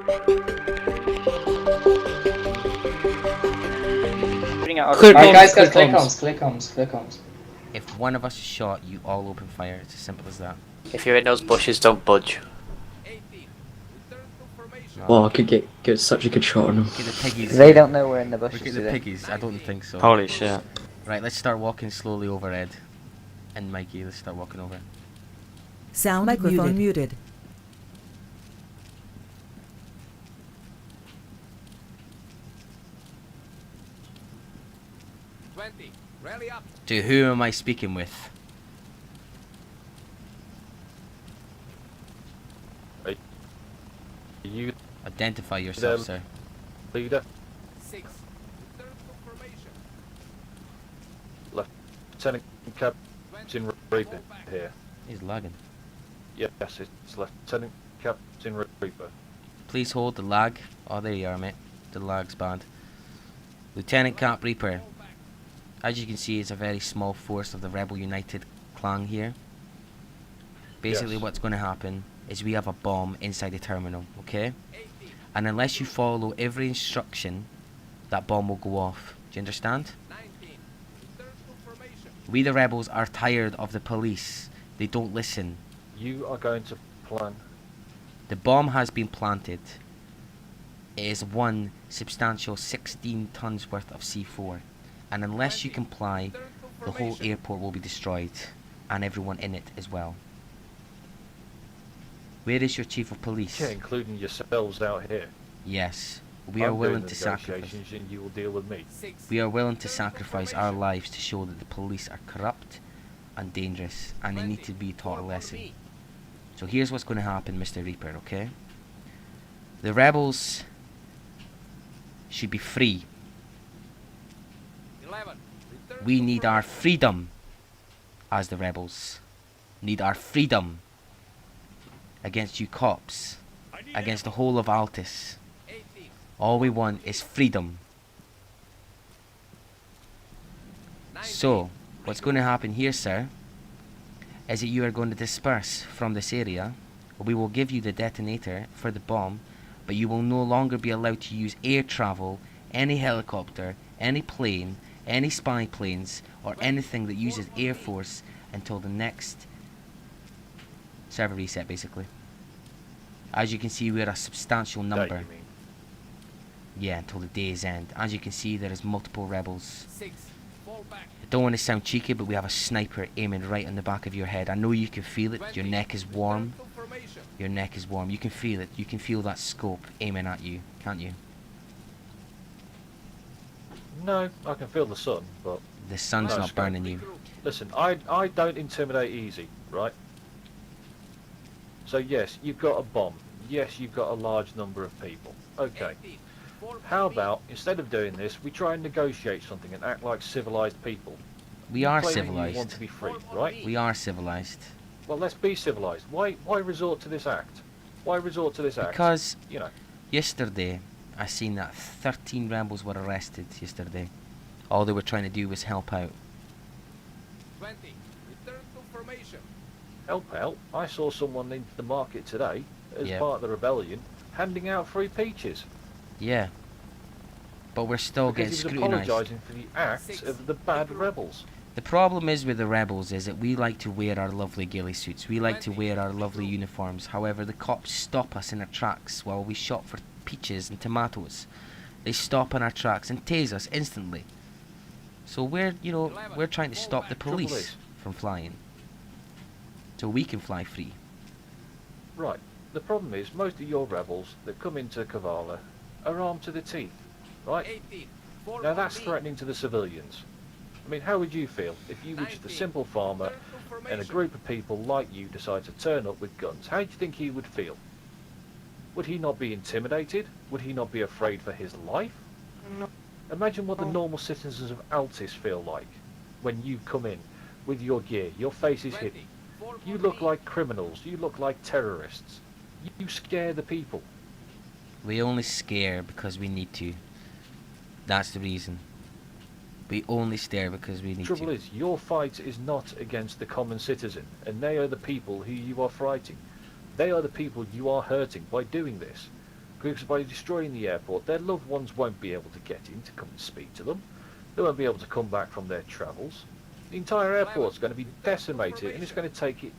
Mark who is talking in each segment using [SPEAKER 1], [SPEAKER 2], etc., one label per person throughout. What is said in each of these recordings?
[SPEAKER 1] Guys, clear comms.
[SPEAKER 2] If one of us is shot, you all open fire. It's as simple as that.
[SPEAKER 3] If you're in those bushes, don't budge.
[SPEAKER 4] Oh, I could get such a good shot on them.
[SPEAKER 2] Look at the piggies.
[SPEAKER 1] They don't know we're in the bushes.
[SPEAKER 2] Look at the piggies. I don't think so.
[SPEAKER 3] Holy shit.
[SPEAKER 2] Right, let's start walking slowly over, Ed. And Mikey, let's start walking over.
[SPEAKER 5] Sound microphone muted.
[SPEAKER 2] To who am I speaking with?
[SPEAKER 6] You
[SPEAKER 2] Identify yourself, sir.
[SPEAKER 6] leader? Lieutenant Captain Reaper here.
[SPEAKER 2] He's lagging.
[SPEAKER 6] Yes, it's Lieutenant Captain Reaper.
[SPEAKER 2] Please hold the lag. Oh, there you are, mate. The lag's bad. Lieutenant Cap Reaper. As you can see, it's a very small force of the Rebel United clan here. Basically,
[SPEAKER 6] Yes.
[SPEAKER 2] what's going to happen is we have a bomb inside the terminal, okay? And unless you follow every instruction, that bomb will go off. Do you understand? We the rebels are tired of the police. They don't listen.
[SPEAKER 6] You are going to plan.
[SPEAKER 2] The bomb has been planted. It is one substantial 16 tons worth of C4. And unless you comply, the whole airport will be destroyed. And everyone in it as well. Where is your chief of police?
[SPEAKER 6] Yeah, including yourselves out here.
[SPEAKER 2] Yes, we are willing to sacrifice.
[SPEAKER 6] And you will deal with me.
[SPEAKER 2] We are willing to sacrifice our lives to show that the police are corrupt and dangerous, and they need to be taught a lesson. So here's what's going to happen, Mr. Reaper, okay? The rebels should be free. We need our freedom, as the rebels need our freedom against you cops, against the whole of Altus. All we want is freedom. So, what's going to happen here, sir, is that you are going to disperse from this area. We will give you the detonator for the bomb, but you will no longer be allowed to use air travel, any helicopter, any plane, any spy planes, or anything that uses air force until the next server reset, basically. As you can see, we're a substantial number.
[SPEAKER 6] You mean?
[SPEAKER 2] Yeah, until the day's end. As you can see, there is multiple rebels. I don't want to sound cheeky, but we have a sniper aiming right on the back of your head. I know you can feel it. Your neck is warm. Your neck is warm. You can feel it. You can feel that scope aiming at you, can't you?
[SPEAKER 6] No, I can feel the sun, but
[SPEAKER 2] The sun's
[SPEAKER 6] No,
[SPEAKER 2] not
[SPEAKER 6] Scott.
[SPEAKER 2] burning you.
[SPEAKER 6] listen, I don't intimidate easy, right? So yes, you've got a bomb. Yes, you've got a large number of people. Okay. How about, instead of doing this, we try and negotiate something and act like civilized people?
[SPEAKER 2] We are
[SPEAKER 6] Claim that you want
[SPEAKER 2] civilized.
[SPEAKER 6] to be free, right?
[SPEAKER 2] We are civilized.
[SPEAKER 6] Well, let's be civilized. Why resort to this act? Why resort to this act?
[SPEAKER 2] Because
[SPEAKER 6] You know,
[SPEAKER 2] yesterday, I seen that 13 rebels were arrested yesterday. All they were trying to do was help out.
[SPEAKER 6] help out. I saw someone in the market today, as
[SPEAKER 2] Yeah.
[SPEAKER 6] part of the rebellion, handing out free peaches.
[SPEAKER 2] Yeah. But we're still getting
[SPEAKER 6] Because he was
[SPEAKER 2] scrutinised.
[SPEAKER 6] apologising for the acts of the bad rebels.
[SPEAKER 2] The problem is with the rebels is that we like to wear our lovely ghillie suits. We like to wear our lovely uniforms. However, the cops stop us in our tracks while we shop for peaches and tomatoes. They stop in our tracks and tase us instantly. So we're trying to stop the
[SPEAKER 6] Trouble
[SPEAKER 2] police
[SPEAKER 6] is-
[SPEAKER 2] from flying. So we can fly free.
[SPEAKER 6] Right. The problem is, most of your rebels that come into Kavala are armed to the teeth, right? Now that's threatening to the civilians. I mean, how would you feel if you were just a simple farmer and a group of people like you decide to turn up with guns? How do you think he would feel? Would he not be intimidated? Would he not be afraid for his life? Imagine what the normal citizens of Altis feel like when you come in with your gear, your face is hidden. You look like criminals, you look like terrorists. You scare the people.
[SPEAKER 2] We only scare because we need to. That's the reason. We only stare because we need
[SPEAKER 6] Trouble
[SPEAKER 2] to.
[SPEAKER 6] is, your fight is not against the common citizen, and they are the people who you are fighting. They are the people you are hurting by doing this. Because by destroying the airport, their loved ones won't be able to get in to come and speak to them. They won't be able to come back from their travels. The entire airport's going to be decimated, and it's going to take it.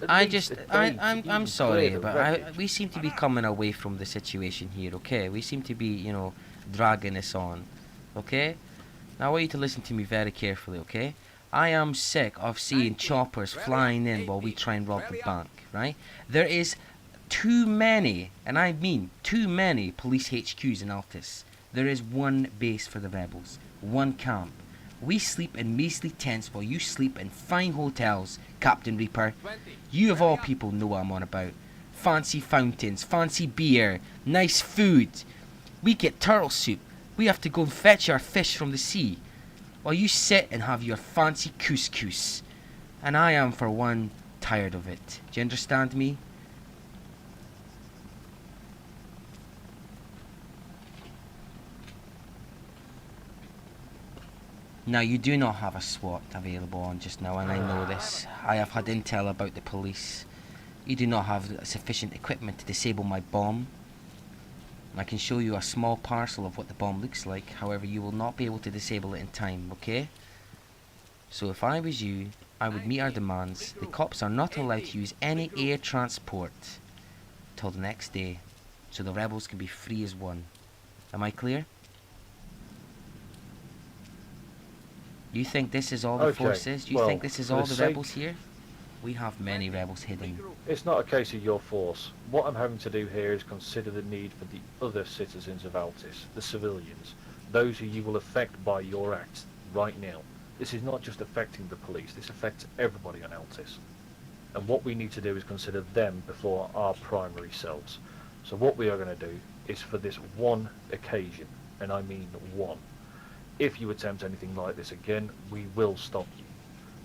[SPEAKER 2] I'm sorry, but we seem to be coming away from the situation here, okay? We seem to be, you know, dragging this on, okay? Now I want you to listen to me very carefully, okay? I am sick of seeing choppers flying in while we try and rob the bank, right? There is too many, and I mean too many police HQs in Altus. There is one base for the rebels, one camp. We sleep in measly tents while you sleep in fine hotels, Captain Reaper. You of all people know what I'm on about. Fancy fountains, fancy beer, nice food. We get turtle soup. We have to go and fetch our fish from the sea, while you sit and have your fancy couscous. And I am, for one, tired of it. Do you understand me? Now, you do not have a SWAT available on just now, and I know this. I have had intel about the police. You do not have sufficient equipment to disable my bomb. I can show you a small parcel of what the bomb looks like, however you will not be able to disable it in time, okay? So if I was you, I would meet our demands. The cops are not allowed to use any air transport till the next day, so the rebels can be free as one. Am I clear? You think this is all the force is? Do you think this is all the rebels here? We have many rebels hidden.
[SPEAKER 6] It's not a case of your force. What I'm having to do here is consider the need for the other citizens of Altis, the civilians, those who you will affect by your acts right now. This is not just affecting the police, this affects everybody on Altis. And what we need to do is consider them before our primary selves. So what we are going to do is for this one occasion, and I mean one. If you attempt anything like this again, we will stop you.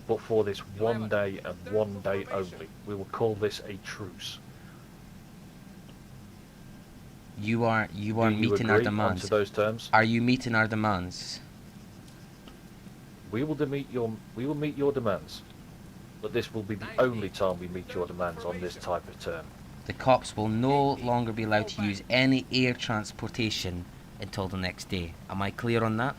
[SPEAKER 6] But for this one day and one day only, we will call this a truce.
[SPEAKER 2] You are meeting our demands.
[SPEAKER 6] To those terms?
[SPEAKER 2] Are you meeting our demands?
[SPEAKER 6] We will meet your demands. But this will be the only time we meet your demands on this type of term.
[SPEAKER 2] The cops will no longer be allowed to use any air transportation until the next day. Am I clear on that?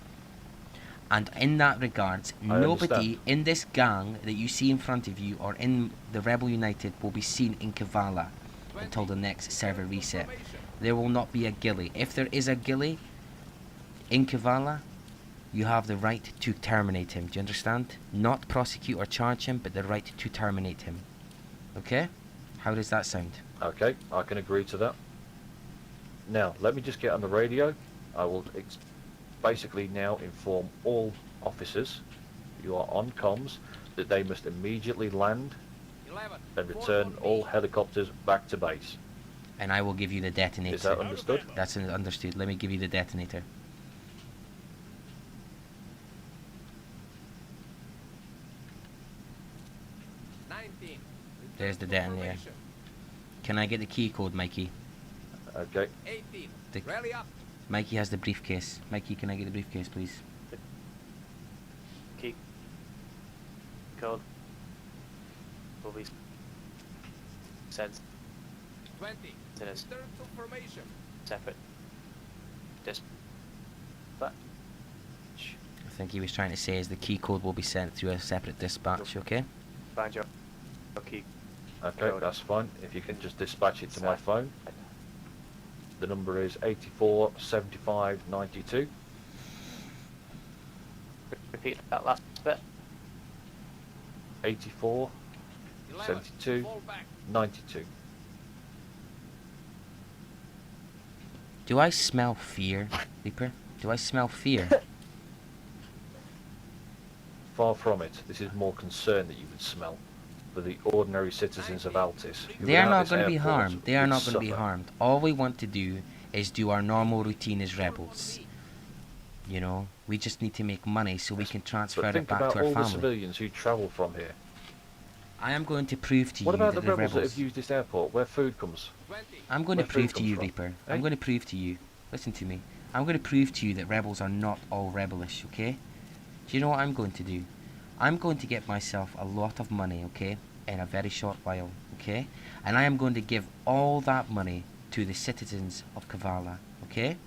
[SPEAKER 2] And in that regards, nobody in this gang that you see in front of you or in the Rebel United will be seen in Kavala until the next server reset. There will not be a ghillie. If there is a ghillie in Kavala, you have the right to terminate him. Do you understand? Not prosecute or charge him, but the right to terminate him. Okay? How does that sound?
[SPEAKER 6] Okay, I can agree to that. Now, let me just get on the radio. I will basically now inform all officers who are on comms that they must immediately land and return all helicopters back to base.
[SPEAKER 2] And I will give you the detonator.
[SPEAKER 6] Is that understood?
[SPEAKER 2] That's understood. Let me give you the detonator. There's the detonator. Can I get the key code, Mikey?
[SPEAKER 6] Okay.
[SPEAKER 2] Mikey has the briefcase. Mikey, can I get the briefcase, please?
[SPEAKER 3] Key code will be sent to this separate dispatch.
[SPEAKER 2] I think he was trying to say is the key code will be sent through a separate dispatch, okay?
[SPEAKER 3] Find your key.
[SPEAKER 6] Okay, that's fine. If you can just dispatch it to my phone. The number is 847592.
[SPEAKER 3] Repeat that last bit.
[SPEAKER 6] 847292.
[SPEAKER 2] Do I smell fear, Reaper? Do I smell fear?
[SPEAKER 6] Far from it. This is more concern that you would smell for the ordinary citizens of Altis.
[SPEAKER 2] They are not going to be harmed. They are not going to be harmed. All we want to do is do our normal routine as rebels. You know, we just need to make money so we can transfer it back to our family.
[SPEAKER 6] But think about all the civilians who travel from here.
[SPEAKER 2] I am going to prove to you
[SPEAKER 6] that the rebels... What about the
[SPEAKER 2] rebels
[SPEAKER 6] that have used this airport, where food comes?
[SPEAKER 2] I'm going to prove to you, Reaper.
[SPEAKER 6] Eh?
[SPEAKER 2] I'm going to prove to you. Listen to me. I'm going to prove to you that rebels are not all rebellish, okay? Do you know what I'm going to do? I'm going to get myself a lot of money, okay? In a very short while, okay? And I am going to give all that money to the citizens of Kavala, okay?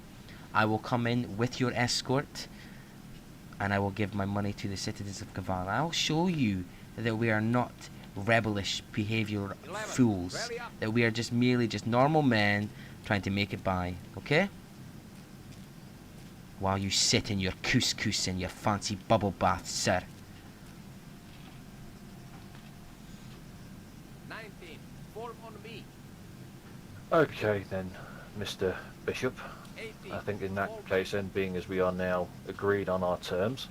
[SPEAKER 2] I will come in with your escort, and I will give my money to the citizens of Kavala. I'll show you that we are not rebellish behavior fools, that we are just merely just normal men trying to make it by, okay? While you sit in your couscous and your fancy bubble bath, sir.
[SPEAKER 7] 19, form on me.
[SPEAKER 6] Okay then, Mr. Bishop.
[SPEAKER 7] 18,
[SPEAKER 6] I think in that
[SPEAKER 7] form
[SPEAKER 6] case then, being as we are now agreed on our terms,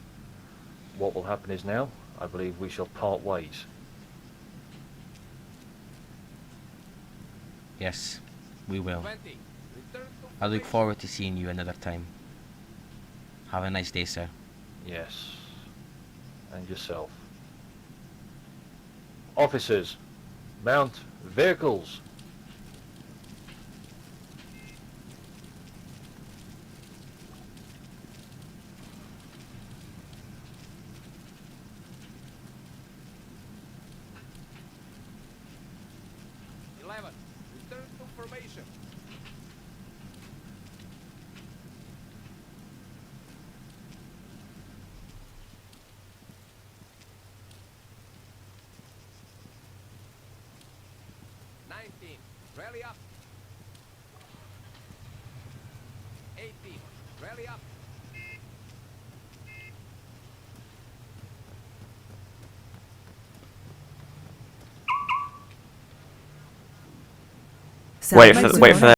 [SPEAKER 6] what will happen is now, I believe we shall part ways.
[SPEAKER 2] Yes, we will.
[SPEAKER 7] 20, return to
[SPEAKER 2] I look
[SPEAKER 7] formation.
[SPEAKER 2] forward to seeing you another time. Have a nice day, sir.
[SPEAKER 6] Yes. And yourself. Officers, mount vehicles.
[SPEAKER 7] Return to formation. Rally up. 18, rally up.
[SPEAKER 5] Sound
[SPEAKER 8] Wait for
[SPEAKER 5] microphone